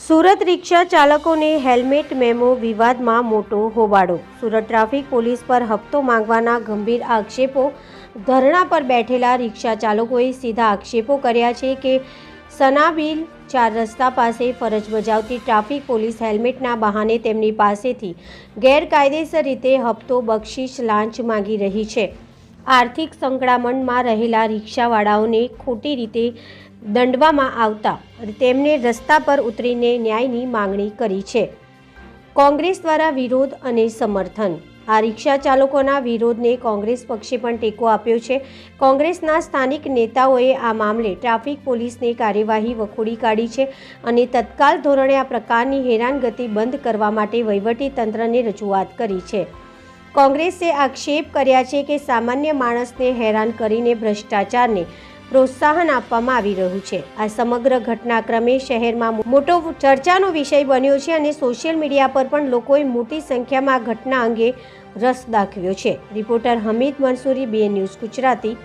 સુરત રિક્ષા ચાલકોને helmet memo વિવાદમાં મોટો હોબાળો। સુરત ટ્રાફિક પોલીસ પર હપ્તો માંગવાના ગંભીર આક્ષેપો। ધરણા પર બેઠેલા રિક્ષા ચાલકોએ સીધા આક્ષેપો કર્યા છે કે સનાબીલ 4 રસ્તા પાસે ફરજ બજાવતી ટ્રાફિક પોલીસ હેલ્મેટના બહાને તેમની પાસેથી ગેરકાયદેસર રીતે હપ્તો, બક્ષિસ, લાંચ માંગી રહી છે। આર્થિક સંકળામણમાં રહેલા રિક્ષાવાળાઓને ખોટી રીતે દંડવામાં આવતા તેમને રસ્તા પર ઉતરીને ન્યાયની માંગણી કરી છે। કોંગ્રેસ દ્વારા વિરોધ અને સમર્થન। આ રિક્ષા ચાલકોના વિરોધને કોંગ્રેસ પક્ષે પણ ટેકો આપ્યો છે। કોંગ્રેસના સ્થાનિક નેતાઓએ આ મામલે ટ્રાફિક પોલીસની કાર્યવાહી વખોડી કાઢી છે અને તત્કાલ ધોરણે આ પ્રકારની હેરાનગતિ બંધ કરવા માટે વહીવટી તંત્રને રજૂઆત કરી છે। કોંગ્રેસે આક્ષેપ કર્યા છે કે સામાન્ય માણસને હેરાન કરીને ભ્રષ્ટાચારને પ્રોત્સાહન આપવામાં આવી રહ્યું છે। આ સમગ્ર ઘટનાક્રમે શહેરમાં મોટો ચર્ચાનો વિષય બન્યો છે અને સોશિયલ મીડિયા પર પણ લોકોએ મોટી સંખ્યામાં આ ઘટના અંગે રસ દાખવ્યો છે। Reporter Hamid Mansuri, BN news Gujarati.